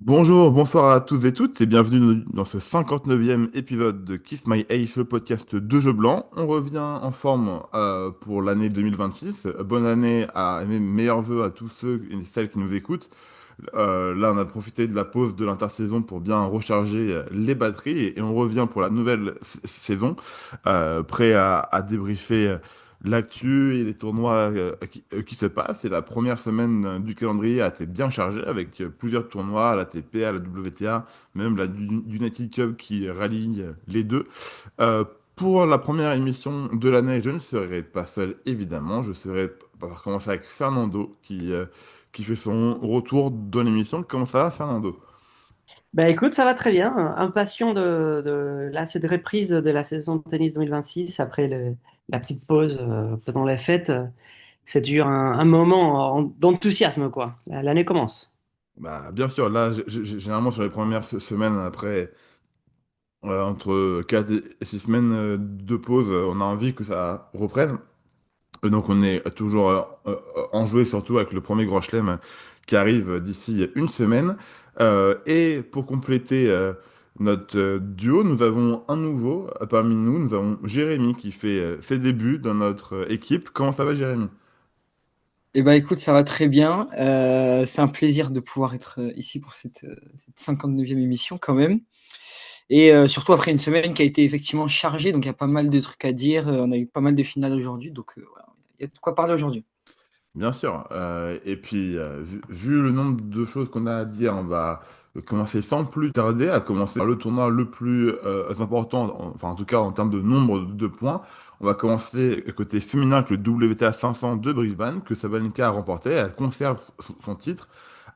Bonjour, bonsoir à tous et toutes et bienvenue dans ce 59e épisode de Kiss My Age, le podcast de Jeux Blancs. On revient en forme pour l'année 2026. Bonne année et mes meilleurs vœux à tous ceux et celles qui nous écoutent. Là, on a profité de la pause de l'intersaison pour bien recharger les batteries et on revient pour la nouvelle saison, prêt à débriefer l'actu et les tournois qui se passent. Et la première semaine du calendrier a été bien chargée avec plusieurs tournois à la TP, à la WTA, même la United Cup qui rallie les deux. Euh, pour la première émission de l'année, je ne serai pas seul, évidemment. On va commencer avec Fernando qui fait son retour dans l'émission. Comment ça va, Fernando? Ben écoute, ça va très bien. Impatient de cette reprise de la saison de tennis 2026 après la petite pause pendant les fêtes. Ça dure un moment d'enthousiasme, quoi. L'année commence. Bah, bien sûr, là, généralement sur les premières semaines, après entre 4 et 6 semaines de pause, on a envie que ça reprenne. Et donc, on est toujours enjoué, surtout avec le premier Grand Chelem qui arrive d'ici une semaine. Et pour compléter notre duo, nous avons un nouveau parmi nous. Nous avons Jérémy qui fait ses débuts dans notre équipe. Comment ça va, Jérémy? Eh ben, écoute, ça va très bien. C'est un plaisir de pouvoir être ici pour cette 59e émission quand même. Et surtout après une semaine qui a été effectivement chargée, donc il y a pas mal de trucs à dire. On a eu pas mal de finales aujourd'hui, donc voilà, il y a de quoi parler aujourd'hui. Bien sûr. Et puis, vu le nombre de choses qu'on a à dire, on va commencer sans plus tarder à commencer par le tournoi le plus important, enfin en tout cas en termes de nombre de points. On va commencer côté féminin avec le WTA 500 de Brisbane que Sabalenka a remporté. Elle conserve son titre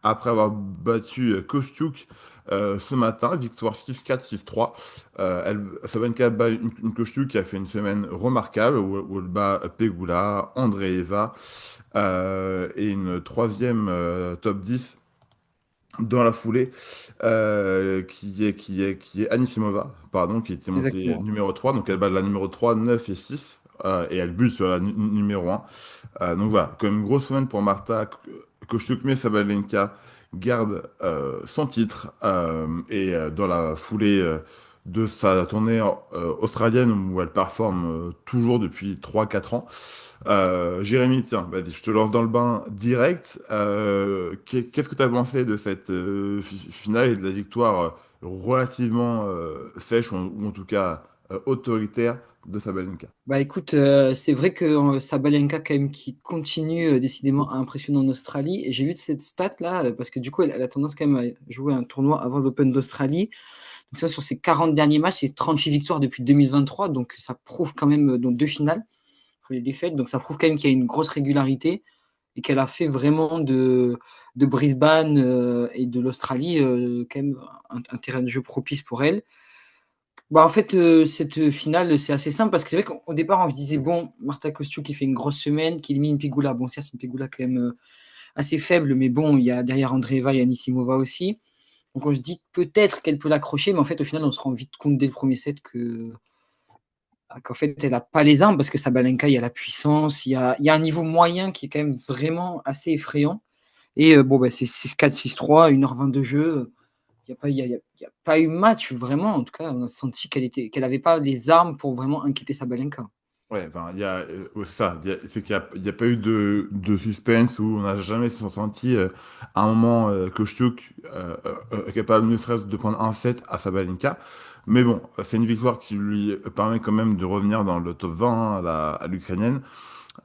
après avoir battu Kostyuk ce matin, victoire 6-4, 6-3. Sabalenka bat une Kostyuk qui a fait une semaine remarquable où elle bat Pegula, Andreeva et une troisième top 10 dans la foulée, qui est Anisimova, pardon, qui était montée Exactement. numéro 3. Donc elle bat la numéro 3 9 et 6 et elle bute sur la numéro 1. Donc voilà, comme une grosse semaine pour Marta Kostyuk, mais Sabalenka garde son titre et dans la foulée de sa tournée australienne où elle performe toujours depuis 3 4 ans. Jérémy, tiens, vas-y, je te lance dans le bain direct. Qu'est-ce que tu as pensé de cette finale et de la victoire relativement sèche ou en tout cas autoritaire de Sabalenka? Bah écoute, c'est vrai que Sabalenka quand même qui continue décidément à impressionner en Australie. Et j'ai vu de cette stat là, parce que du coup elle a tendance quand même à jouer un tournoi avant l'Open d'Australie. Donc ça sur ses 40 derniers matchs, c'est 38 victoires depuis 2023, donc ça prouve quand même dans deux finales pour les défaites. Donc ça prouve quand même qu'il y a une grosse régularité et qu'elle a fait vraiment de Brisbane et de l'Australie quand même un terrain de jeu propice pour elle. Bah, en fait, cette finale, c'est assez simple parce que c'est vrai qu'au départ, on se disait, bon, Marta Kostyuk qui fait une grosse semaine, qui élimine Pegula. Bon, certes, une Pegula quand même assez faible, mais bon, il y a derrière Andreeva, il y a Anisimova aussi. Donc on se dit peut-être qu'elle peut l'accrocher, mais en fait, au final, on se rend vite compte dès le premier set qu'en fait, elle n'a pas les armes parce que Sabalenka, il y a la puissance, il y a un niveau moyen qui est quand même vraiment assez effrayant. Et bon, bah, c'est 6-4, 6-3, 1h20 de jeu. Il n'y a, pas- il y a pas eu match vraiment. En tout cas, on a senti qu'elle n'avait pas les armes pour vraiment inquiéter Sabalenka. Ouais, enfin, il y a ouais, c'est ça, c'est qu'il y a pas eu de suspense où on n'a jamais senti à un moment Kostyuk capable ne serait-ce de prendre un set à Sabalenka. Mais bon, c'est une victoire qui lui permet quand même de revenir dans le top 20 hein, à l'Ukrainienne.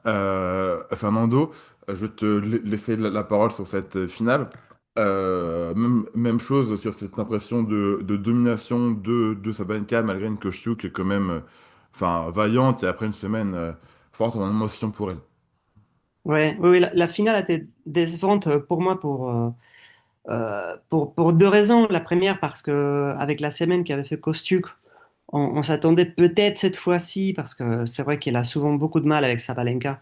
Fernando, je vais te laisser la parole sur cette finale. Même chose sur cette impression de domination de Sabalenka malgré une Kostyuk qui est quand même enfin, vaillante et après une semaine forte en émotion pour elle. Ouais, oui, oui, la finale a été décevante pour moi pour deux raisons. La première, parce que avec la semaine qu'avait fait Kostyuk, on s'attendait peut-être cette fois-ci, parce que c'est vrai qu'elle a souvent beaucoup de mal avec Sabalenka,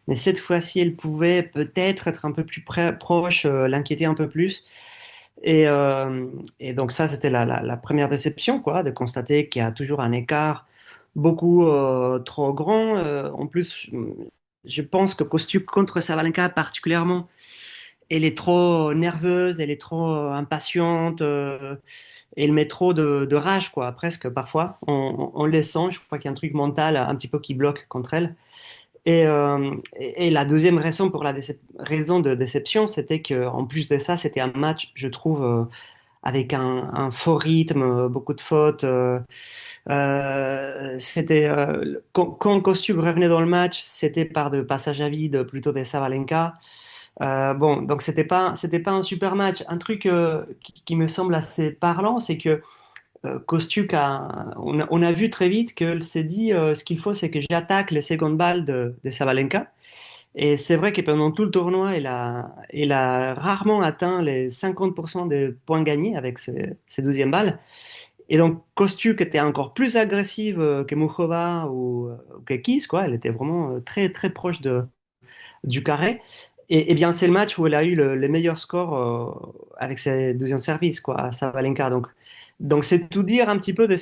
mais cette fois-ci, elle pouvait peut-être être un peu plus proche, l'inquiéter un peu plus. Et, euh, et donc ça, c'était la première déception, quoi, de constater qu'il y a toujours un écart beaucoup trop grand. En plus, je pense que Kostyuk contre Sabalenka particulièrement elle est trop nerveuse, elle est trop impatiente, elle met trop de rage, quoi, presque parfois. On le sent, je crois qu'il y a un truc mental un petit peu qui bloque contre elle. Et la deuxième raison pour raison de déception, c'était que en plus de ça, c'était un match, je trouve, avec un faux rythme, beaucoup de fautes. Quand Kostyuk revenait dans le match, c'était par de passage à vide plutôt des Sabalenka. Bon, donc c'était pas un super match. Un truc qui me semble assez parlant, c'est que Kostyuk on a vu très vite qu'elle s'est dit ce qu'il faut, c'est que j'attaque les secondes balles de Sabalenka. Et c'est vrai que pendant tout le tournoi, il a rarement atteint les 50% des points gagnés avec ses 12e balles. Et donc, Kostyuk était encore plus agressive que Muchova ou que Kiss, quoi. Elle était vraiment très, très proche du carré. Et bien, c'est le match où elle a eu le meilleur score avec ses 12e services, quoi, à Sabalenka. Donc c'est tout dire un petit peu de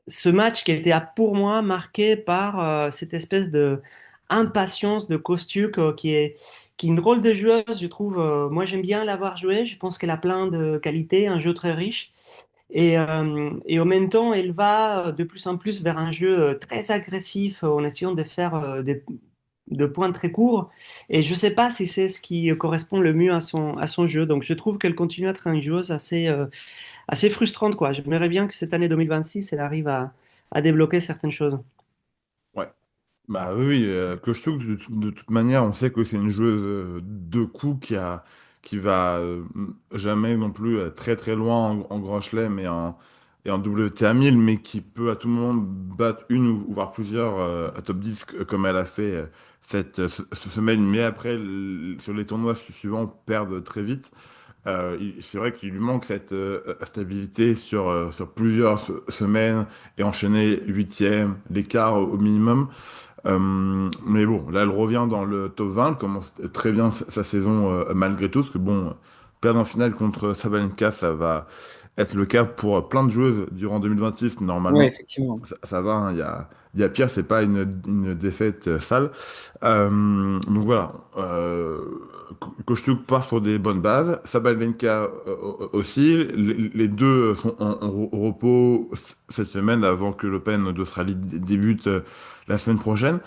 ce match qui était pour moi marqué par cette espèce de impatience de Kostyuk qui est une drôle de joueuse, je trouve. Moi, j'aime bien l'avoir jouée. Je pense qu'elle a plein de qualités, un jeu très riche. Et en même temps, elle va de plus en plus vers un jeu très agressif en essayant de faire de points très courts. Et je ne sais pas si c'est ce qui correspond le mieux à son jeu. Donc, je trouve qu'elle continue à être une joueuse assez frustrante, quoi. J'aimerais bien que cette année 2026, elle arrive à débloquer certaines choses. Ouais. Bah oui, oui, Kostyuk, de toute manière, on sait que c'est une joueuse de coups qui va jamais non plus très très loin en Grand Chelem et en WTA 1000, mais qui peut à tout moment battre une ou voire plusieurs à top 10 comme elle a fait cette semaine. Mais après, sur les tournois suivants, on perd très vite. C'est vrai qu'il lui manque cette stabilité sur plusieurs semaines et enchaîner huitième, l'écart au minimum. Mais bon, là, elle revient dans le top 20, elle commence très bien sa saison malgré tout, parce que bon, perdre en finale contre Sabalenka, ça va être le cas pour plein de joueuses durant 2026, Ouais, normalement. effectivement. Ça va, hein, il y a pire, c'est pas une défaite sale. Donc voilà, Kostyuk part sur des bonnes bases, Sabalenka aussi, les deux sont au repos cette semaine avant que l'Open d'Australie débute la semaine prochaine.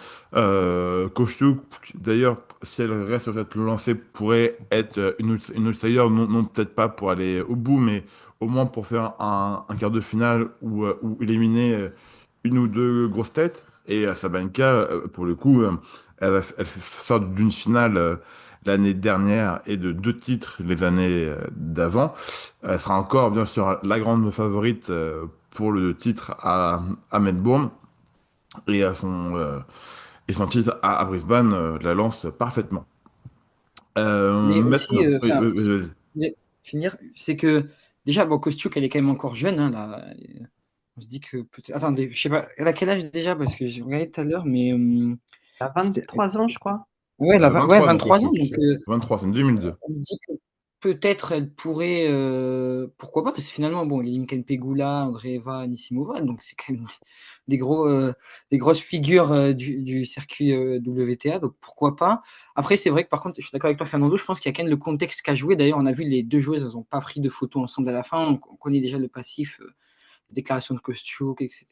Kostyuk, d'ailleurs, si elle reste sur cette lancée, pourrait être une outsider, non peut-être pas pour aller au bout, mais au moins pour faire un quart de finale ou éliminer une ou deux grosses têtes. Et Sabalenka, pour le coup, elle sort d'une finale l'année dernière et de deux titres les années d'avant. Elle sera encore, bien sûr, la grande favorite pour le titre à Melbourne. Et, et son titre à Brisbane la lance parfaitement. Mais aussi, Maintenant, oui, enfin, vas-y. finir, c'est que déjà, bon, Kostiuk, elle est quand même encore jeune, hein, là. On se dit que peut-être. Attendez, je sais pas, elle a quel âge déjà? Parce que j'ai regardé tout à l'heure, mais À c'était. 23 ans, je crois. Ouais, ouais, 23 ans, 23 ans. Kostyuk. Donc, 23, c'est 2002. on me dit que peut-être elle pourrait. Pourquoi pas? Parce que finalement, bon, il y a Limken Pegula, Andreeva, Anisimova, donc c'est quand même des gros, des grosses figures du circuit WTA, donc pourquoi pas? Après, c'est vrai que par contre, je suis d'accord avec toi, Fernando, je pense qu'il y a quand même le contexte qu'a joué. D'ailleurs, on a vu les deux joueuses, elles n'ont pas pris de photos ensemble à la fin. On connaît déjà le passif, les déclarations de Kostiuk, etc.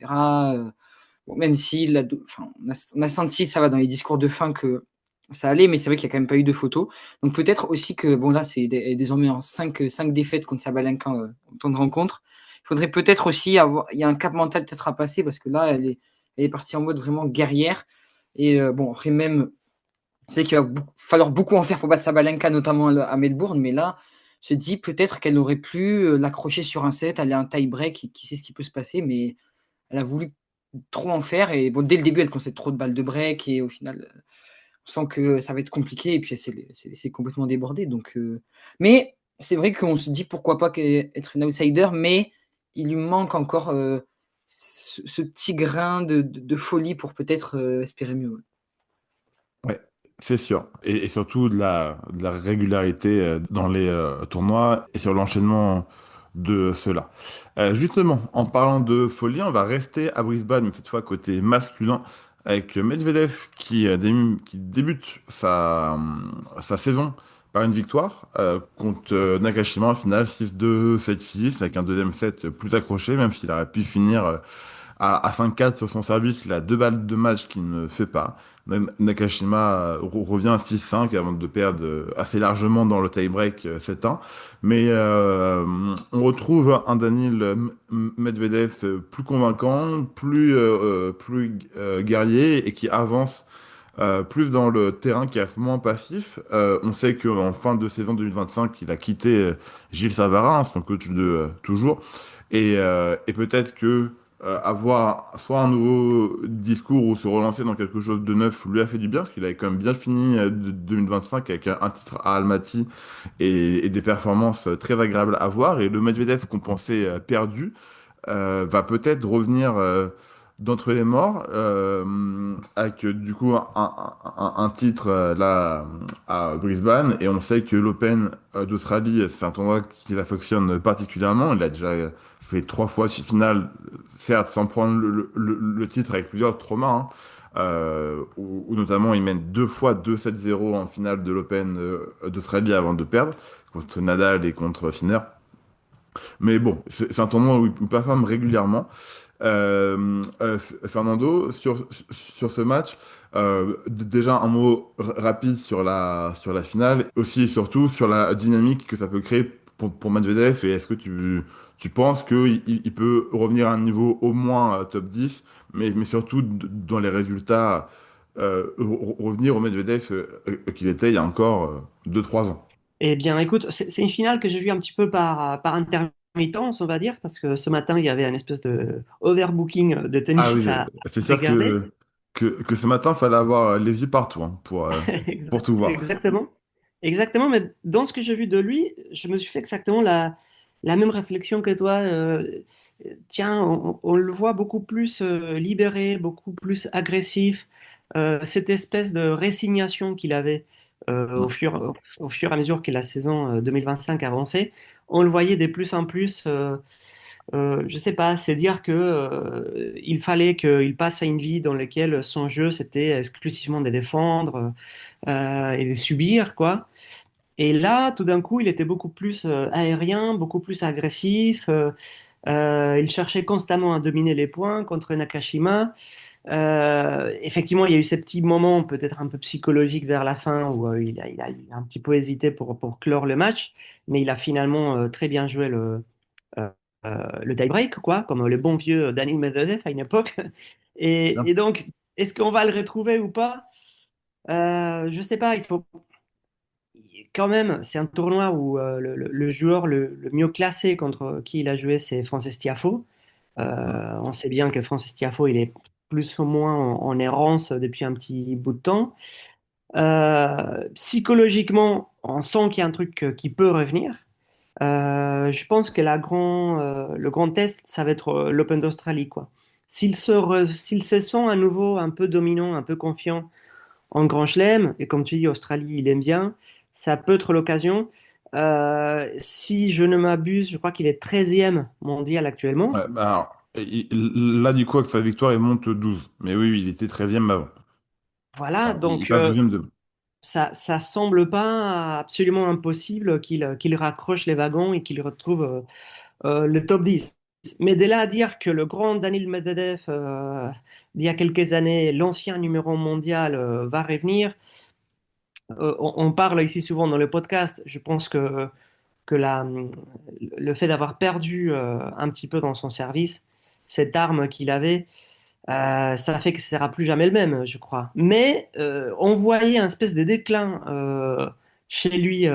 Bon, même si enfin, on a senti, ça va dans les discours de fin que ça allait, mais c'est vrai qu'il n'y a quand même pas eu de photos. Donc peut-être aussi que, bon là, c'est désormais en 5 défaites contre Sabalenka en temps de rencontre. Il faudrait peut-être aussi avoir, il y a un cap mental peut-être à passer parce que là, elle est partie en mode vraiment guerrière. Et bon, après même, c'est qu'il va falloir beaucoup en faire pour battre Sabalenka, notamment à Melbourne, mais là, je dis peut-être qu'elle aurait pu l'accrocher sur un set, aller à un tie-break, qui sait ce qui peut se passer, mais elle a voulu trop en faire et bon, dès le début, elle concède trop de balles de break et au final, on sent que ça va être compliqué et puis elle s'est laissée complètement déborder. Donc, mais c'est vrai qu'on se dit pourquoi pas être une outsider, mais il lui manque encore ce petit grain de folie pour peut-être espérer mieux. Ouais, c'est sûr. Et surtout de la régularité dans les tournois et sur l'enchaînement de cela. Justement, en parlant de folie, on va rester à Brisbane, mais cette fois côté masculin, avec Medvedev qui débute sa saison par une victoire contre Nakashima en finale 6-2, 7-6, avec un deuxième set plus accroché, même s'il aurait pu finir à 5-4 sur son service. Il a deux balles de match qu'il ne fait pas. Nakashima revient à 6-5 avant de perdre assez largement dans le tie-break 7-1. Mais on retrouve un Daniil Medvedev plus convaincant, plus guerrier et qui avance plus dans le terrain, qui reste moins passif. On sait qu'en fin de saison 2025, il a quitté Gilles Savarin, son coach de toujours. Et peut-être que avoir soit un nouveau discours ou se relancer dans quelque chose de neuf lui a fait du bien, parce qu'il avait quand même bien fini 2025 avec un titre à Almaty et des performances très agréables à voir. Et le Medvedev qu'on pensait perdu va peut-être revenir d'entre les morts avec du coup un titre là à Brisbane. Et on sait que l'Open d'Australie, c'est un tournoi qui affectionne particulièrement. Il a déjà fait trois fois finale, certes sans prendre le titre, avec plusieurs traumas, hein, où notamment il mène deux fois 2-7-0 en finale de l'Open d'Australie avant de perdre contre Nadal et contre Sinner. Mais bon, c'est un tournoi où il performe régulièrement. Fernando, sur ce match, déjà un mot rapide sur la finale, aussi et surtout sur la dynamique que ça peut créer pour Medvedev. Et est-ce que tu penses qu'il peut revenir à un niveau au moins top 10, mais surtout dans les résultats, revenir au Medvedev qu'il était il y a encore 2-3 ans? Eh bien, écoute, c'est une finale que j'ai vue un petit peu par intermittence, on va dire, parce que ce matin, il y avait un espèce de overbooking de Ah tennis oui, à c'est sûr regarder. que ce matin, il fallait avoir les yeux partout hein, pour tout voir. Exactement. Exactement, mais dans ce que j'ai vu de lui, je me suis fait exactement la même réflexion que toi. Tiens, on le voit beaucoup plus libéré, beaucoup plus agressif. Cette espèce de résignation qu'il avait Mm. au fur et à mesure que la saison 2025 avançait, on le voyait de plus en plus. Je sais pas, c'est dire que il fallait qu'il passe à une vie dans laquelle son jeu c'était exclusivement de défendre et de subir, quoi. Et là, tout d'un coup, il était beaucoup plus aérien, beaucoup plus agressif. Il cherchait constamment à dominer les points contre Nakashima. Effectivement, il y a eu ces petits moments peut-être un peu psychologiques vers la fin où il a un petit peu hésité pour clore le match, mais il a finalement très bien joué euh, le tie-break, quoi, comme le bon vieux Daniil Medvedev à une époque. Bien. Et donc, est-ce qu'on va le retrouver ou pas? Je sais pas, il faut quand même, c'est un tournoi où le joueur le mieux classé contre qui il a joué, c'est Frances Tiafoe. Mm. On sait bien que Frances Tiafoe, il est plus ou moins en errance depuis un petit bout de temps. Psychologiquement, on sent qu'il y a un truc qui peut revenir. Je pense que le grand test, ça va être l'Open d'Australie, quoi. S'il se sent à nouveau un peu dominant, un peu confiant en Grand Chelem, et comme tu dis, Australie, il aime bien, ça peut être l'occasion. Si je ne m'abuse, je crois qu'il est 13e mondial actuellement. Ouais, bah alors, là, du coup, avec sa victoire, il monte 12. Mais oui, oui, il était 13e avant. Voilà, Enfin, il donc passe 12e de. ça semble pas absolument impossible qu'il raccroche les wagons et qu'il retrouve le top 10. Mais de là à dire que le grand Daniil Medvedev, d'il y a quelques années, l'ancien numéro mondial, va revenir, on parle ici souvent dans le podcast. Je pense que le fait d'avoir perdu un petit peu dans son service cette arme qu'il avait, ça fait que ce sera plus jamais le même, je crois. Mais on voyait un espèce de déclin chez lui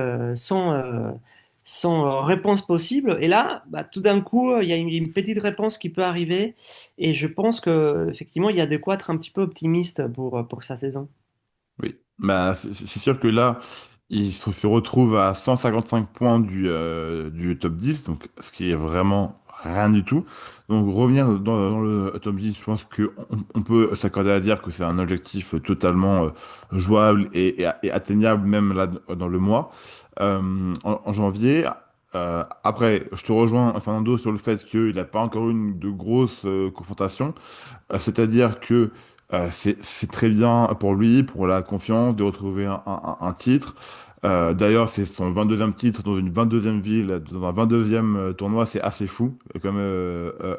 sans réponse possible. Et là, bah, tout d'un coup, il y a une petite réponse qui peut arriver. Et je pense que effectivement, il y a de quoi être un petit peu optimiste pour sa saison. Oui, bah, c'est sûr que là, il se retrouve à 155 points du top 10, donc ce qui est vraiment rien du tout. Donc revenir dans le top 10, je pense on peut s'accorder à dire que c'est un objectif totalement jouable et atteignable même là dans le mois. En janvier. Après, je te rejoins, Fernando, sur le fait qu'il n'a pas encore eu de grosses confrontations. C'est-à-dire que c'est très bien pour lui, pour la confiance, de retrouver un titre. D'ailleurs, c'est son 22e titre dans une 22e ville, dans un 22e tournoi, c'est assez fou comme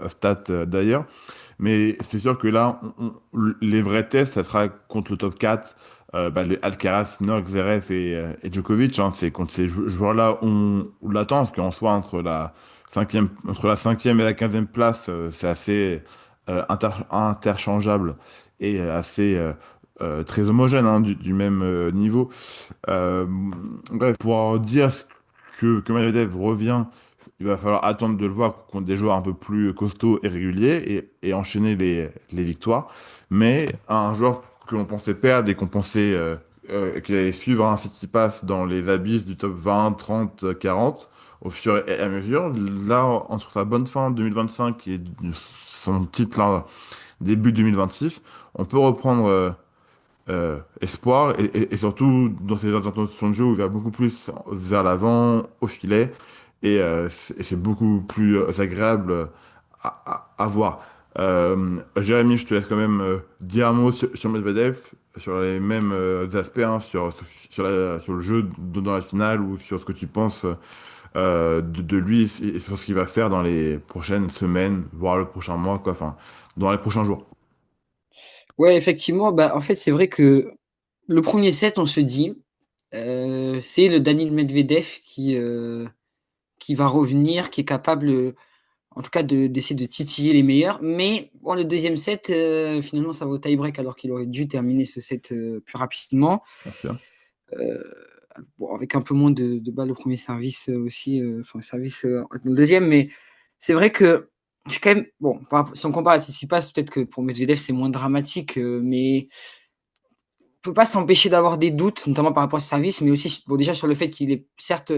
stat d'ailleurs. Mais c'est sûr que là, les vrais tests, ça sera contre le top 4, les Alcaraz, Sinner, Zverev et Djokovic. Hein. C'est contre ces joueurs-là, on l'attend, parce qu'en soi, entre la cinquième et la 15e place, c'est assez interchangeable et assez très homogène, hein, du même niveau. Euh, Bref, pour dire que Medvedev revient, il va falloir attendre de le voir contre des joueurs un peu plus costauds et réguliers et enchaîner les victoires. Mais un joueur que l'on pensait perdre et qu'on pensait qu'il allait suivre un passe dans les abysses du top 20, 30, 40 au fur et à mesure, là, entre sa bonne fin 2025 et son titre là, début 2026, on peut reprendre espoir et surtout dans ces intentions de jeu où il va beaucoup plus vers l'avant, au filet et c'est beaucoup plus agréable à voir. Jérémy, je te laisse quand même dire un mot sur Medvedev, sur les mêmes aspects, hein, sur le jeu dans la finale ou sur ce que tu penses de lui et sur ce qu'il va faire dans les prochaines semaines, voire le prochain mois, quoi, enfin, dans les prochains jours. Ouais, effectivement, bah, en fait, c'est vrai que le premier set, on se dit, c'est le Daniil Medvedev qui va revenir, qui est capable, en tout cas, d'essayer de titiller les meilleurs. Mais bon, le deuxième set, finalement, ça va au tie-break alors qu'il aurait dû terminer ce set plus rapidement. Merci, hein. Euh, bon, avec un peu moins de balles au premier service aussi, enfin, service le deuxième. Mais c'est vrai que je suis quand même, bon, si on compare à ce qui se passe, peut-être que pour Medvedev, c'est moins dramatique, mais peut pas s'empêcher d'avoir des doutes, notamment par rapport à ce service, mais aussi bon, déjà sur le fait qu'il est certes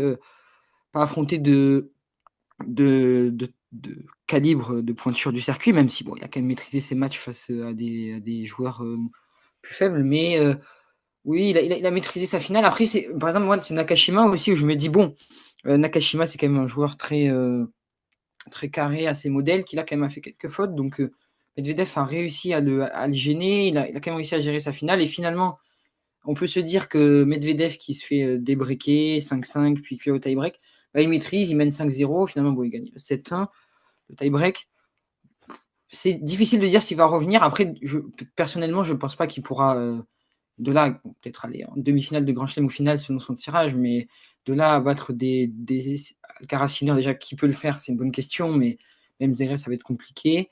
pas affronté de calibre de pointure du circuit, même si bon, il a quand même maîtrisé ses matchs face à des joueurs plus faibles. Mais oui, il a maîtrisé sa finale. Après, par exemple, moi, c'est Nakashima aussi où je me dis, bon, Nakashima, c'est quand même un joueur très carré, assez modèle, qui là, quand même, a fait quelques fautes. Donc, Medvedev a réussi à le gêner. Il a quand même réussi à gérer sa finale. Et finalement, on peut se dire que Medvedev qui se fait débriquer 5-5 puis qui fait au tie-break, bah, il maîtrise, il mène 5-0, finalement bon, il gagne 7-1, le tie-break. C'est difficile de dire s'il va revenir. Après, personnellement, je ne pense pas qu'il pourra, de là, peut-être aller en demi-finale de Grand Chelem ou finale selon son tirage, mais de là à battre des Alcaraz déjà, qui peut le faire, c'est une bonne question, mais même Zverev, ça va être compliqué.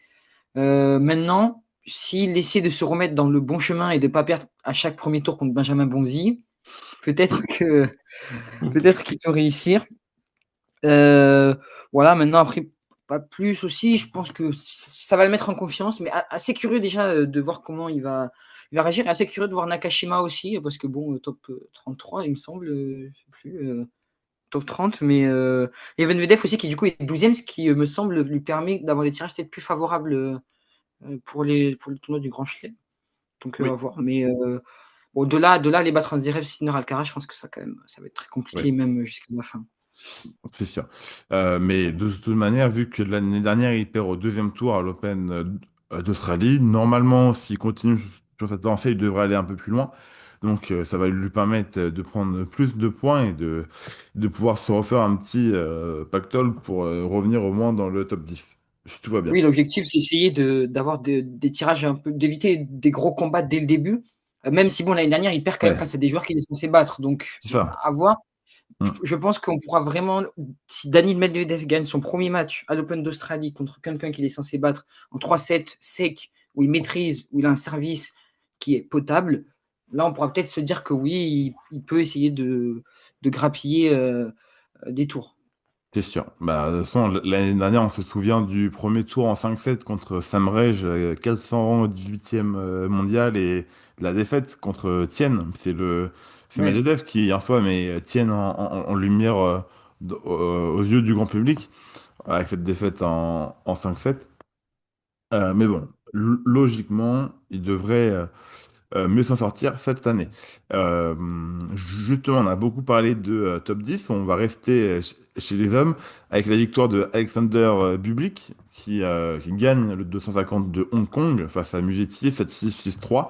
Maintenant, s'il essaie de se remettre dans le bon chemin et de ne pas perdre à chaque premier tour contre Benjamin Bonzi, peut-être que peut-être qu'il peut réussir. Euh, voilà, maintenant, après, pas plus aussi. Je pense que ça va le mettre en confiance, mais assez curieux déjà de voir comment il va réagir. Et assez curieux de voir Nakashima aussi, parce que bon, top 33, il me semble, je sais plus, top 30. Mais et Medvedev aussi, qui du coup est 12e, ce qui me semble lui permet d'avoir des tirages peut-être plus favorables pour le tournoi du Grand Chelem. Donc, à Oui, voir. Mais bon, de là, les battre en direct, Sinner Alcaraz, je pense que ça, quand même, ça va être très oui. compliqué, même jusqu'à la fin. C'est sûr. Mais de toute manière, vu que l'année dernière, il perd au deuxième tour à l'Open d'Australie, normalement, s'il continue sur cette lancée, il devrait aller un peu plus loin. Donc, ça va lui permettre de prendre plus de points et de pouvoir se refaire un petit pactole pour revenir au moins dans le top 10. Si tout va bien. Oui, l'objectif, c'est essayer d'avoir des tirages un peu, d'éviter des gros combats dès le début. Même si, bon, l'année dernière, il perd quand même Ouais, face à des joueurs qu'il est censé battre. Donc, c'est ça. à voir. Je, Mm. je pense qu'on pourra vraiment, si Daniil Medvedev gagne son premier match à l'Open d'Australie contre quelqu'un qu'il est censé battre en 3-7 sec, où il maîtrise, où il a un service qui est potable, là, on pourra peut-être se dire que oui, il peut essayer de grappiller des tours. C'est sûr. Bah, de toute façon, l'année dernière, on se souvient du premier tour en 5-7 contre Sam Rage, 418e mondial, et de la défaite contre Tien. C'est Ouais. Medvedev qui, en soi, met Tien en lumière aux yeux du grand public, avec cette défaite en 5-7. Mais bon, logiquement, il devrait mieux s'en sortir cette année. Euh, Justement, on a beaucoup parlé de top 10. On va rester chez les hommes avec la victoire de Alexander Bublik qui gagne le 250 de Hong Kong face à Musetti 7-6, 6-3.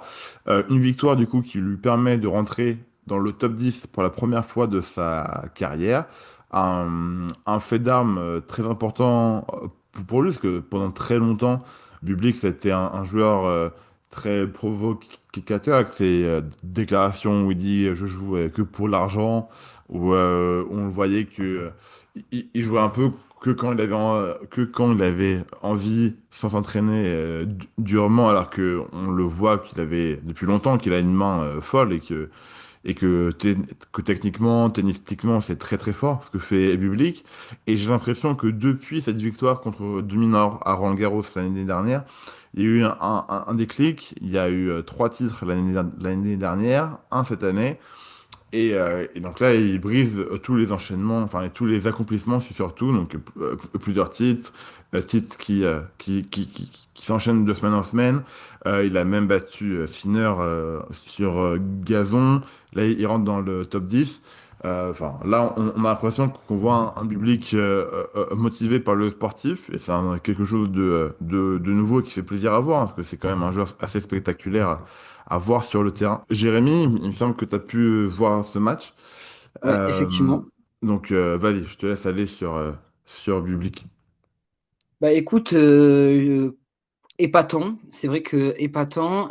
Une victoire du coup qui lui permet de rentrer dans le top 10 pour la première fois de sa carrière. Un fait d'armes très important pour lui, parce que pendant très longtemps, Bublik, c'était un joueur très provocateur, avec ses déclarations où il dit je joue que pour l'argent, où on le voyait que il jouait un peu que quand il avait envie, sans s'entraîner durement, alors que on le voit qu'il avait depuis longtemps qu'il a une main folle que techniquement, tennistiquement, c'est très très fort ce que fait Bublik. Et j'ai l'impression que depuis cette victoire contre Dominor à Roland-Garros l'année dernière, il y a eu un déclic. Il y a eu trois titres l'année dernière, un cette année. Et donc là, il brise tous les enchaînements, enfin et tous les accomplissements surtout, donc plusieurs titres, titres qui s'enchaînent de semaine en semaine. Il a même battu Sinner sur gazon. Là, il rentre dans le top 10. Enfin, là, on a l'impression qu'on voit un public motivé par le sportif, et c'est quelque chose de nouveau qui fait plaisir à voir, hein, parce que c'est quand même un joueur assez spectaculaire à voir sur le terrain. Jérémy, il me semble que tu as pu voir ce match. Ouais, Euh, effectivement. donc, vas-y, je te laisse aller sur Bublik. Bah écoute, épatant. C'est vrai que épatant,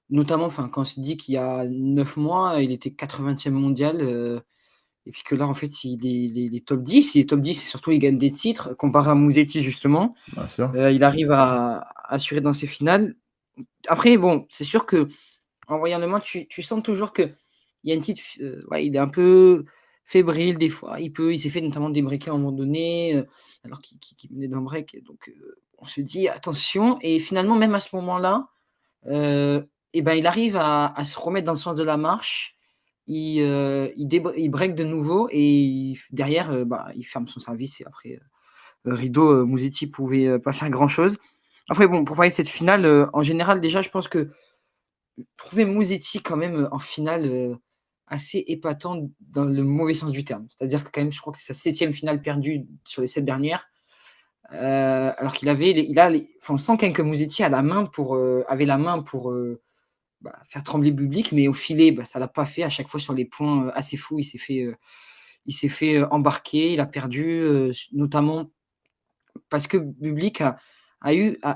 notamment enfin, quand on se dit qu'il y a 9 mois, il était 80e mondial. Et puis que là, en fait, il est top 10. Il est top 10 et surtout, il gagne des titres. Comparé à Musetti, justement, Bien sûr. il arrive à assurer dans ses finales. Après, bon, c'est sûr que en voyant le match, tu sens toujours qu'il y a une petite. Ouais, il est un peu fébrile des fois. Il s'est fait notamment débreaker à un moment donné, alors qu'il menait d'un break. Donc, on se dit attention. Et finalement, même à ce moment-là, et ben, il arrive à se remettre dans le sens de la marche. Il break de nouveau et derrière, bah, il ferme son service. Et après, rideau, Musetti pouvait pas faire grand-chose. Après, bon, pour parler de cette finale, en général, déjà, je pense que trouver Musetti quand même en finale assez épatant dans le mauvais sens du terme. C'est-à-dire que quand même, je crois que c'est sa 7e finale perdue sur les 7 dernières. Alors qu'il avait, enfin, on sent quand même que Musetti avait la main pour bah, faire trembler le public, mais au filet, bah, ça l'a pas fait. À chaque fois sur les points assez fous, il s'est fait embarquer, il a perdu, notamment parce que Bublik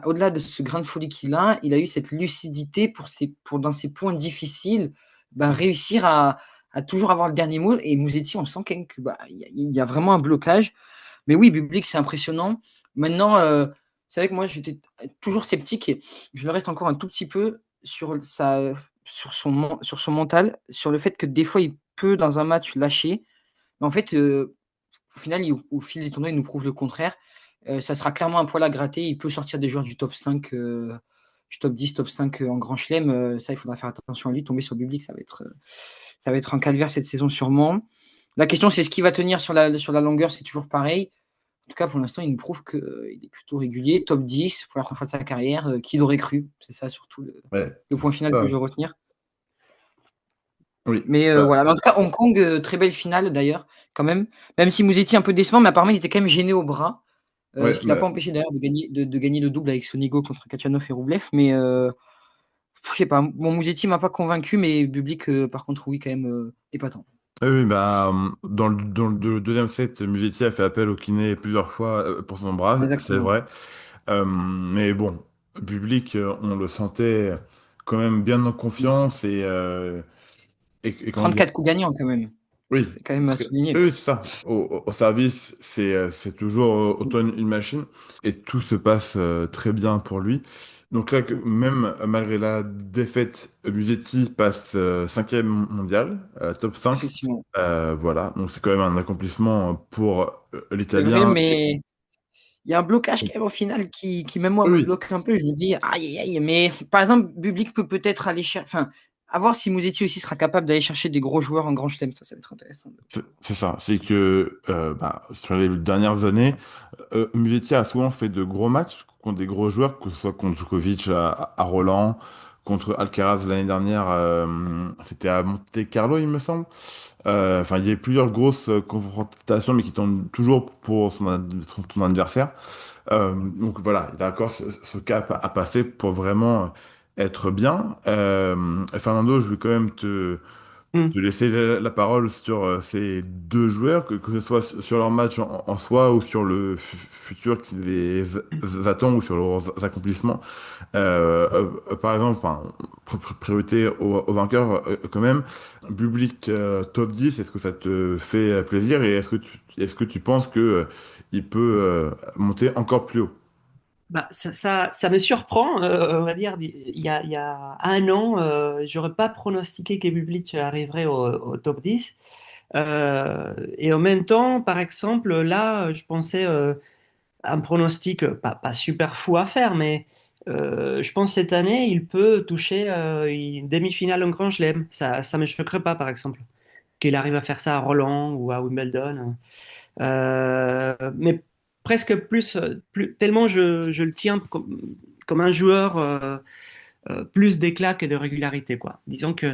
au-delà de ce grain de folie qu'il a, il a eu cette lucidité pour dans ses points difficiles, bah, réussir à toujours avoir le dernier mot. Et Musetti, on sent quand même qu'il y a vraiment un blocage. Mais oui, Bublik, c'est impressionnant. Maintenant, c'est vrai que moi, j'étais toujours sceptique et je le reste encore un tout petit peu sur son mental, sur le fait que des fois, il peut, dans un match, lâcher. Mais en fait, au final, au fil des tournois, il nous prouve le contraire. Ça sera clairement un poil à gratter. Il peut sortir des joueurs du top 5, du top 10, top 5 en Grand Chelem. Ça, il faudra faire attention à lui. Tomber sur Bublik, ça va être un calvaire cette saison sûrement. La question, c'est ce qui va tenir sur la longueur. C'est toujours pareil. En tout cas, pour l'instant, il nous prouve qu'il est plutôt régulier. Top 10 pour la première fois de sa carrière. Qui l'aurait cru? C'est ça surtout Ouais, le point final que ça, je veux retenir. oui. Mais voilà. Mais en tout cas, Hong Kong, très belle finale d'ailleurs, quand même. Même si Musetti un peu décevant, mais apparemment, il était quand même gêné au bras. Ouais, Ce qui ne l'a pas empêché d'ailleurs de gagner le double avec Sonigo contre Kachanov et Roublev. Mais je sais pas, mon Musetti m'a pas convaincu, mais Bublik, par contre, oui, quand même épatant. oui, bah, dans le deuxième set, Musetti a fait appel au kiné plusieurs fois pour son bras, c'est Exactement. vrai. Mais bon, Bublik, on le sentait quand même bien en confiance et comment dire. 34 coups gagnants quand même. Oui, C'est quand même à souligner. oui, c'est ça. Au service, c'est toujours autant une machine et tout se passe très bien pour lui. Donc là, même malgré la défaite, Musetti passe cinquième mondial, top 5. Effectivement. Voilà, donc c'est quand même un accomplissement pour C'est vrai, l'Italien. mais il y a un blocage quand même au final qui même moi me Oui, bloque un peu. Je me dis aïe aïe aïe. Mais par exemple, Bublik peut peut-être aller chercher. Enfin, à voir si Musetti aussi sera capable d'aller chercher des gros joueurs en Grand Chelem. Ça va être intéressant. c'est ça. C'est que bah, sur les dernières années, Musetti a souvent fait de gros matchs contre des gros joueurs, que ce soit contre Djokovic à Roland, contre Alcaraz l'année dernière, c'était à Monte-Carlo, il me semble. Enfin, il y a eu plusieurs grosses confrontations, mais qui tombent toujours pour son adversaire. Donc voilà, il a encore ce cap à passer pour vraiment être bien. Fernando, je vais quand même Hmm. te laisser la parole sur ces deux joueurs, que ce soit sur leur match en soi ou sur le futur qui les attend ou sur leurs accomplissements. Par exemple, enfin, priorité au vainqueur quand même. Public top 10, est-ce que ça te fait plaisir et est-ce que tu penses que il peut monter encore plus haut? Bah, ça me surprend, on va dire. Il y a un an, j'aurais pas pronostiqué que Bublic arriverait au top 10. Et en même temps, par exemple, là, je pensais un pronostic pas super fou à faire, mais je pense cette année, il peut toucher une demi-finale en Grand Chelem. Ça me choquerait pas, par exemple, qu'il arrive à faire ça à Roland ou à Wimbledon. Mais presque tellement je le tiens comme un joueur plus d'éclat que de régularité, quoi. Disons que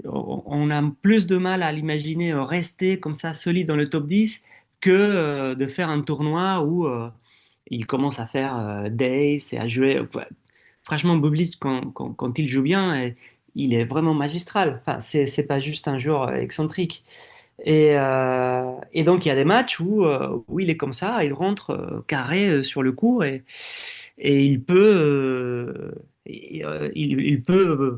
on a plus de mal à l'imaginer rester comme ça solide dans le top 10 que de faire un tournoi où il commence à faire days et à jouer. Ouais. Franchement, Bublik, quand il joue bien, il est vraiment magistral. Enfin, c'est pas juste un joueur excentrique. Et donc, il y a des matchs où il est comme ça, il rentre carré sur le court et il peut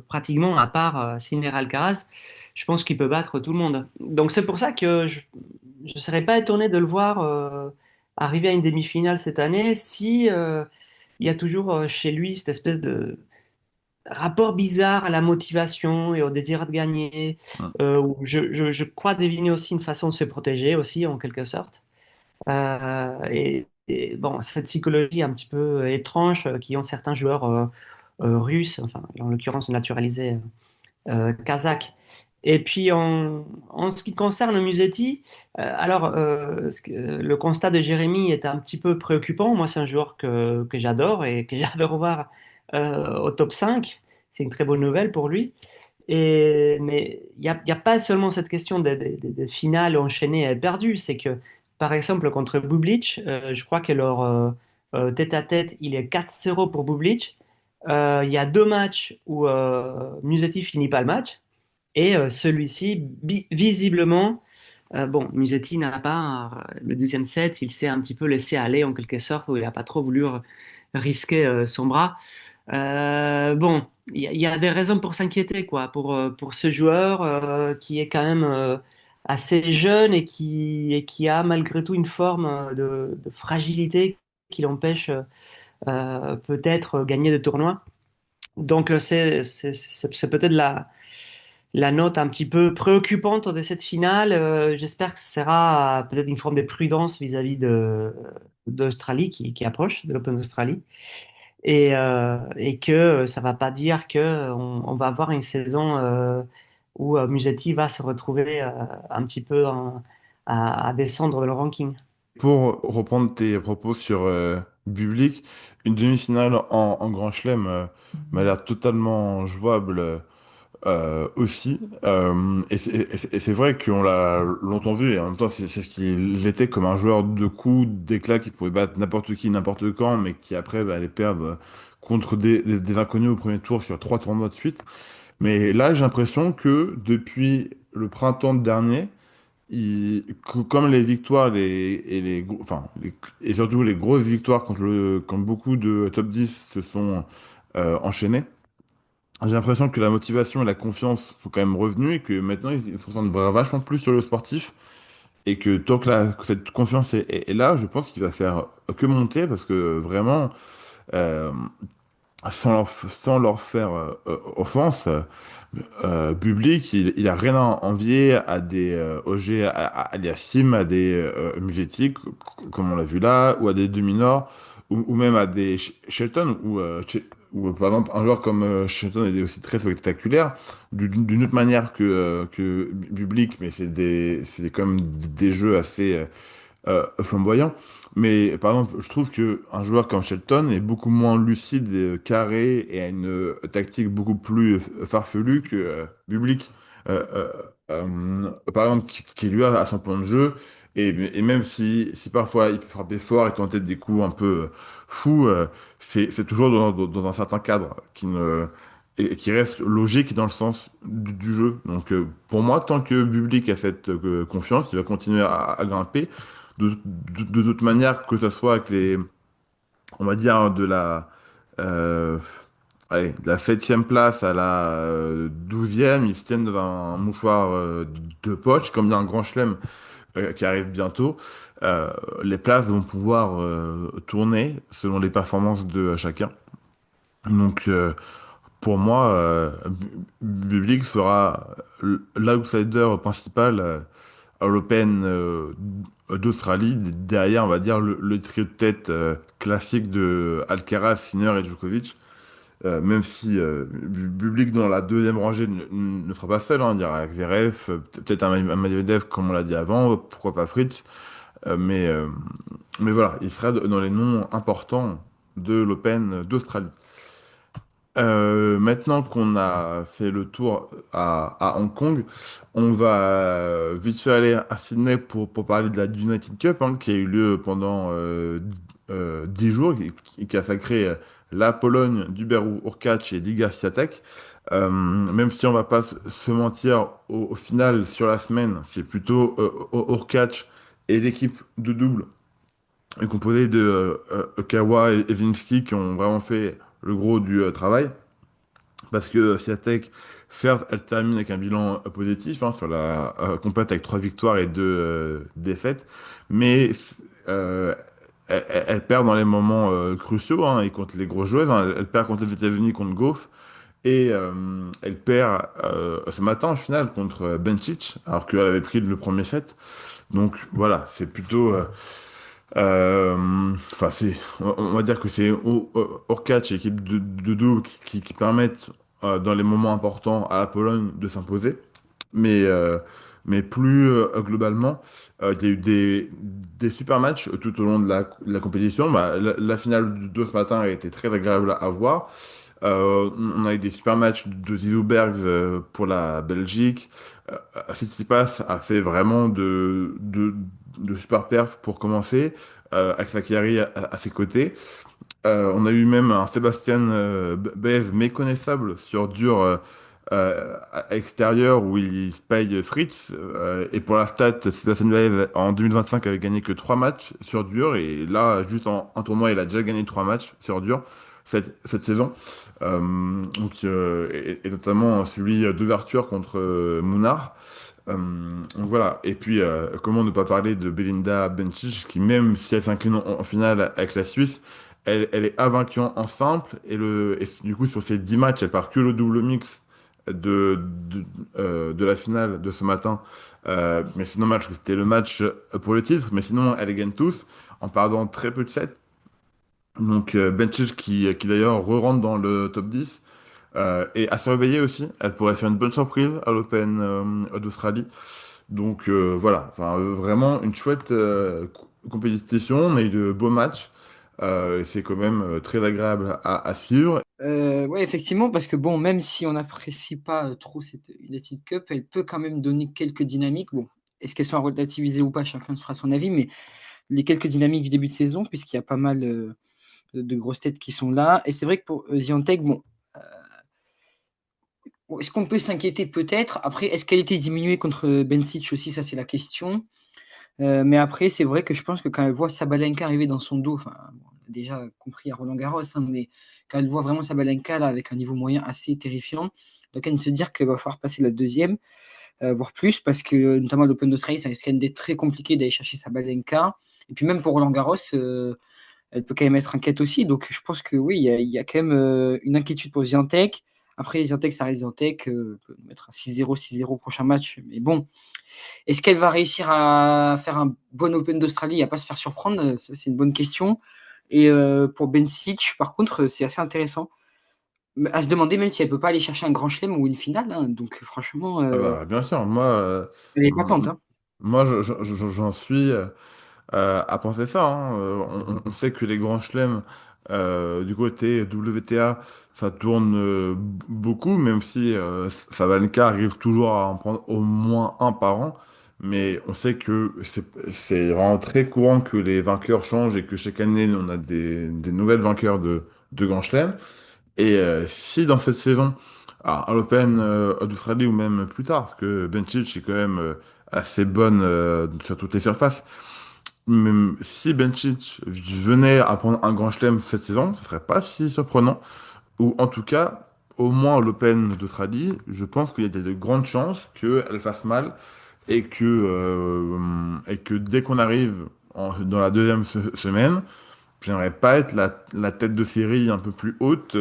pratiquement, à part Sinner Alcaraz, je pense qu'il peut battre tout le monde. Donc, c'est pour ça que je ne serais pas étonné de le voir arriver à une demi-finale cette année si il y a toujours chez lui cette espèce de rapport bizarre à la motivation et au désir de gagner. Où je crois deviner aussi une façon de se protéger aussi, en quelque sorte. Et bon, cette psychologie un petit peu étrange qui ont certains joueurs russes, enfin, en l'occurrence naturalisés kazakhs. Et puis en ce qui concerne Musetti, le constat de Jérémy est un petit peu préoccupant. Moi, c'est un joueur que j'adore et que j'adore voir au top 5. C'est une très bonne nouvelle pour lui. Mais il y a pas seulement cette question des finales enchaînées et perdues. C'est que, par exemple, contre Bublik, je crois que leur tête-à-tête, il est 4-0 pour Bublik. Il y a deux matchs où Musetti finit pas le match. Et celui-ci, visiblement, bon, Musetti n'a pas, le deuxième set, il s'est un petit peu laissé aller en quelque sorte, où il n'a pas trop voulu risquer son bras. Bon, il y a des raisons pour s'inquiéter, quoi, pour ce joueur qui est quand même assez jeune et qui a malgré tout une forme de fragilité qui l'empêche peut-être gagner de tournois. Donc c'est peut-être la note un petit peu préoccupante de cette finale. J'espère que ce sera peut-être une forme de prudence vis-à-vis d'Australie qui approche, de l'Open d'Australie et que ça va pas dire que on va avoir une saison où Musetti va se retrouver un petit peu à descendre dans le ranking. Pour reprendre tes propos sur Bublik, une demi-finale en Grand Chelem m'a l'air totalement jouable aussi. Et c'est vrai qu'on l'a longtemps vu, et en même temps, c'est ce qu'il était comme un joueur de coups, d'éclat, qui pouvait battre n'importe qui, n'importe quand, mais qui après allait perdre contre des inconnus au premier tour sur trois tournois de suite. Mais là, j'ai l'impression que depuis le printemps dernier, comme les victoires et surtout les grosses victoires quand beaucoup de top 10 se sont enchaînées, j'ai l'impression que la motivation et la confiance sont quand même revenus et que maintenant ils se concentrent vachement plus sur le sportif et que tant que, que cette confiance est là, je pense qu'il va faire que monter parce que vraiment, euh, sans leur faire offense, Bublik, il a rien à envier à des OG, à des Sim, à des Musetti, comme on l'a vu là, ou à des Dominor, ou même à des Shelton, ou par exemple un joueur comme Shelton est aussi très spectaculaire, d'une autre manière que Bublik, mais c'est comme des jeux assez flamboyant. Mais par exemple, je trouve que un joueur comme Shelton est beaucoup moins lucide, et, carré et a une tactique beaucoup plus farfelue que Bublik. Par exemple, qui lui a à son plan de jeu. Et même si parfois il peut frapper fort et tenter des coups un peu fous, c'est toujours dans un certain cadre et qui reste logique dans le sens du jeu. Donc pour moi, tant que Bublik a cette confiance, il va continuer à grimper. De toute manière, que ce soit avec les, on va dire, euh, allez, de la 7e place à la 12e, ils se tiennent dans un mouchoir de poche, comme il y a un grand chelem qui arrive bientôt. Euh, les places vont pouvoir tourner selon les performances de chacun. Donc, pour moi, Bublik sera l'outsider principal à l'Open d'Australie. Derrière, on va dire le trio de tête classique de Alcaraz, Sinner et Djokovic. Même si Bublik dans la deuxième rangée ne sera pas seul, hein. Il y aura Zverev, peut-être un Medvedev comme on l'a dit avant, pourquoi pas Fritz. Euh, mais, euh, mais voilà, il sera dans les noms importants de l'Open d'Australie. Maintenant qu'on a fait le tour à Hong Kong, on va vite fait aller à Sydney pour parler de la United Cup, hein, qui a eu lieu pendant 10 jours, qui a sacré la Pologne d'Hubert Hurkacz et d'Iga Swiatek. Même si on va pas se mentir, au final, sur la semaine, c'est plutôt Hurkacz et l'équipe de double composée de Okawa et Ezinski qui ont vraiment fait le gros du travail. Parce que Swiatek, certes, elle termine avec un bilan positif hein, sur la compète avec 3 victoires et 2 défaites, mais euh, elle perd dans les moments cruciaux hein, et contre les grosses joueuses. Hein. Elle perd contre les États-Unis, contre Gauff, et elle perd ce matin en finale contre Bencic, alors qu'elle avait pris le premier set. Donc voilà, c'est plutôt enfin, on va dire que c'est Orkac et l'équipe de double qui permettent, dans les moments importants, à la Pologne de s'imposer. Mais, euh, mais plus globalement, il y a eu des super matchs tout au long de la compétition. Bah, la finale de ce matin a été très agréable à voir. On a eu des super matchs de Zizou Bergs pour la Belgique. Tsitsipas a fait vraiment de super perfs pour commencer, avec Sakari à ses côtés. On a eu même un Sébastien Baez méconnaissable sur dur à l'extérieur où il se paye Fritz. Et pour la stat, Sébastien Baez en 2025 avait gagné que 3 matchs sur dur. Et là, juste en un tournoi, il a déjà gagné 3 matchs sur dur cette saison. Et notamment celui d'ouverture contre Mounard. Donc voilà, et puis comment ne pas parler de Belinda Bencic qui même si elle s'incline en finale avec la Suisse, elle est invaincue en simple et du coup sur ces 10 matchs, elle part que le double mix de la finale de ce matin. Mais c'est dommage que c'était le match pour le titre, mais sinon elle les gagne tous en perdant très peu de sets. Donc Bencic qui d'ailleurs re-rentre dans le top 10. Et à surveiller aussi, elle pourrait faire une bonne surprise à l'Open d'Australie. Donc voilà, enfin, vraiment une chouette compétition, on a eu de beaux matchs, et c'est quand même très agréable à suivre. Ouais, effectivement, parce que bon, même si on n'apprécie pas trop cette United Cup, elle peut quand même donner quelques dynamiques. Bon, est-ce qu'elles sont à relativiser ou pas, chacun se fera son avis, mais les quelques dynamiques du début de saison, puisqu'il y a pas mal de grosses têtes qui sont là. Et c'est vrai que pour Ziantec, bon, est-ce qu'on peut s'inquiéter peut-être? Après, est-ce qu'elle était diminuée contre Bencic aussi? Ça, c'est la question. Mais après, c'est vrai que je pense que quand elle voit Sabalenka arriver dans son dos, enfin, bon, on a déjà compris à Roland-Garros, hein, mais quand elle voit vraiment Sabalenka là, avec un niveau moyen assez terrifiant, donc elle se dire qu'elle va falloir passer la deuxième, voire plus, parce que notamment l'Open d'Australie, ça risque d'être très compliqué d'aller chercher Sabalenka. Et puis même pour Roland-Garros, elle peut quand même être inquiète aussi. Donc je pense que oui, il y a quand même une inquiétude pour Ziantec. Après, Ziantec, ça reste Ziantec, peut mettre un 6-0, 6-0 au prochain match. Mais bon, est-ce qu'elle va réussir à faire un bon Open d'Australie et à pas se faire surprendre? Ça, c'est une bonne question. Et pour Bencic, par contre, c'est assez intéressant. À se demander même si elle peut pas aller chercher un grand chelem ou une finale, hein. Donc franchement, Ah bah, bien sûr, elle est patente, m- hein. moi j'en suis à penser ça. Hein. On sait que les grands chelems du côté WTA, ça tourne beaucoup, même si Sabalenka arrive toujours à en prendre au moins un par an. Mais on sait que c'est vraiment très courant que les vainqueurs changent et que chaque année, on a des nouvelles vainqueurs de grands chelems. Et si dans cette saison, à l'Open d'Australie ou même plus tard, parce que Bencic est quand même assez bonne sur toutes les surfaces, même si Bencic venait à prendre un grand chelem cette saison, ce serait pas si surprenant. Ou en tout cas, au moins à l'Open d'Australie, je pense qu'il y a de grandes chances qu'elle fasse mal et que dès qu'on arrive dans la deuxième semaine, j'aimerais pas être la tête de série un peu plus haute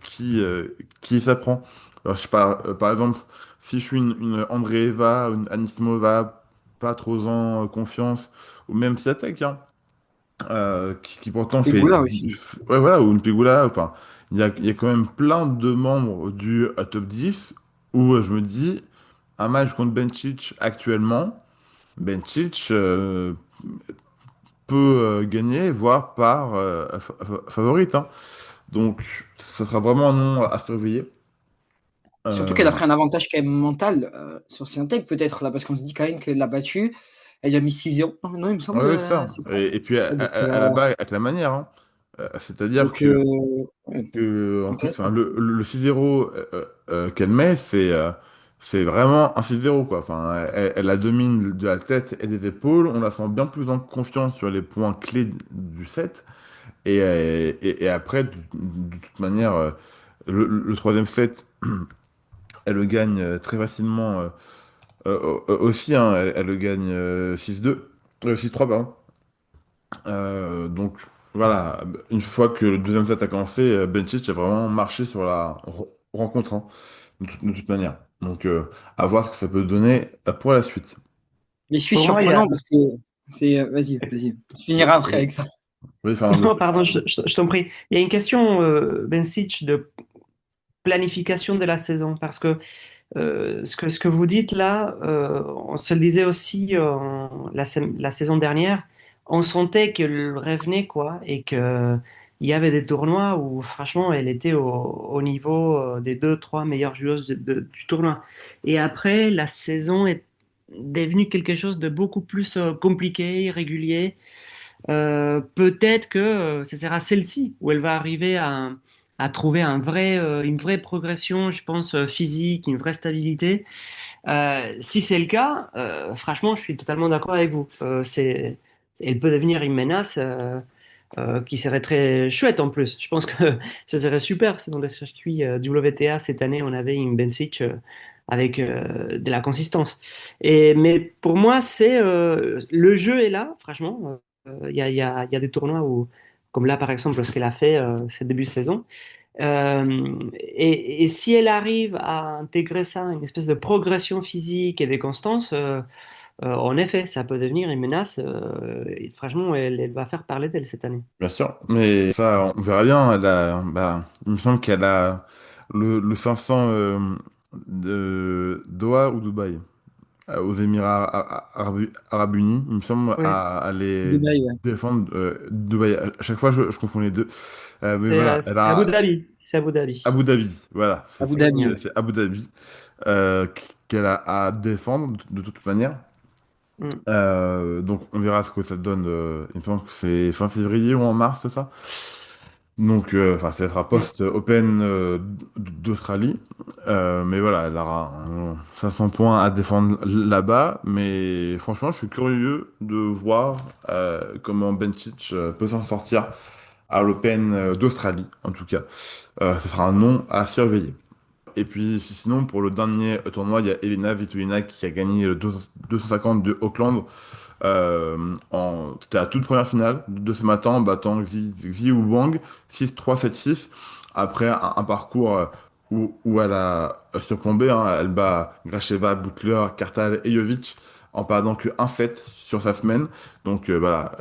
qui s'apprend. Alors, je sais pas, par exemple, si je suis une Andreeva, une Anisimova, pas trop en confiance, ou même Swiatek, hein, qui pourtant fait, Pegula aussi. ouais, voilà, ou une Pegula, enfin, il y a quand même plein de membres du top 10 où je me dis, un match contre Bencic actuellement, Bencic peut gagner, voire par favorite, hein. Donc, ça sera vraiment un nom à surveiller. Surtout qu'elle a Euh, pris un avantage quand même mental sur Swiatek peut-être là, parce qu'on se dit quand même qu'elle l'a battue. Elle a mis 6-0. Non, non, il me ouais, semble, ouais, ça. c'est ça. Et puis, Ouais, donc, elle la bat avec la manière, hein. C'est-à-dire donc ouais, en plus, hein, intéressant. le 6-0 qu'elle met, c'est vraiment un 6-0, quoi. Enfin, elle la domine de la tête et des épaules. On la sent bien plus en confiance sur les points clés du set. Et après, de toute manière, le troisième set, elle le gagne très facilement aussi, hein. Elle le gagne 6-2, 6-3, pardon. Donc voilà, une fois que le deuxième set a commencé, Bencic a vraiment marché sur la rencontre, hein, de toute manière. Donc à voir ce que ça peut donner pour la suite. Les Suisses Pour moi, il y a... surprenants parce que c'est. Vas-y, vas-y. Tu finiras après Oui, avec ça. oui, enfin, Non, pardon, je t'en prie. Il y a une question, Bencic, de planification de la saison, parce que ce que vous dites là, on se le disait aussi la saison dernière, on sentait qu'elle revenait, quoi, et que il y avait des tournois où, franchement, elle était au niveau des deux, trois meilleures joueuses du tournoi. Et après, la saison est devenue quelque chose de beaucoup plus compliqué, irrégulier. Peut-être que ce sera celle-ci où elle va arriver à trouver une vraie progression, je pense, physique, une vraie stabilité. Si c'est le cas, franchement, je suis totalement d'accord avec vous. Elle peut devenir une menace qui serait très chouette en plus. Je pense que ça serait super si dans les circuits du WTA cette année, on avait une Bencic avec de la consistance. Mais pour moi, le jeu est là, franchement. Il y a des tournois où, comme là par exemple, ce qu'elle a fait ce début de saison. Et si elle arrive à intégrer ça, une espèce de progression physique et de constance, en effet, ça peut devenir une menace. Et franchement, elle va faire parler d'elle cette année. bien sûr, mais ça, on verra bien. Il me semble qu'elle a le 500 de Doha ou Dubaï, aux Émirats Arabes Unis, il me semble, Ouais, à aller Dubaï, ouais. défendre Dubaï. À chaque fois, je confonds les deux. Mais voilà, elle c'est Abu a Dhabi. C'est Abu Dhabi. Abu Dhabi, voilà, Abu Dhabi, ouais. c'est Abu Dhabi qu'elle a à défendre de toute manière. Mm. Donc on verra ce que ça donne. Il me semble que c'est fin février ou en mars, ça. Donc, enfin, ça sera Mm. post-Open d'Australie. Mais voilà, elle aura 500 points à défendre là-bas. Mais franchement, je suis curieux de voir comment Bencic peut s'en sortir à l'Open d'Australie, en tout cas. Ce sera un nom à surveiller. Et puis sinon, pour le dernier tournoi, il y a Elena Svitolina qui a gagné le 250 de Auckland. C'était la toute première finale de ce matin en battant Xi Wang 6-3, 7-6. Après un parcours où elle a surplombé, hein. Elle bat Gracheva, Butler, Kartal et Jovic en perdant que un set sur sa semaine. Donc voilà,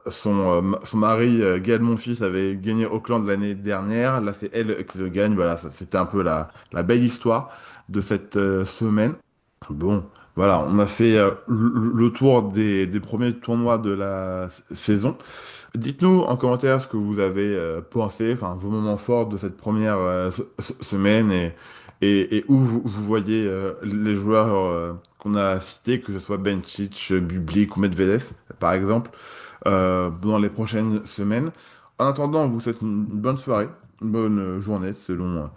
son mari, Gaël Monfils, avait gagné Auckland l'année dernière. Là, c'est elle qui le gagne. Voilà, c'était un peu la belle histoire de cette semaine. Bon, voilà, on a fait le tour des premiers tournois de la saison. Dites-nous en commentaire ce que vous avez pensé, enfin vos moments forts de cette première semaine et où vous voyez les joueurs qu'on a cités, que ce soit Bencic, Bublik ou Medvedev, par exemple, dans les prochaines semaines. En attendant, on vous souhaite une bonne soirée bonne journée selon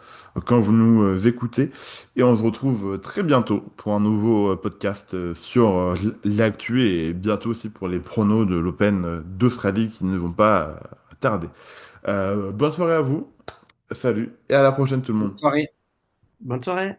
quand vous nous écoutez. Et on se retrouve très bientôt pour un nouveau podcast sur l'actu et bientôt aussi pour les pronos de l'Open d'Australie qui ne vont pas tarder. Bonne soirée à vous, salut et à la prochaine tout le Bonne monde. soirée. Bonne soirée.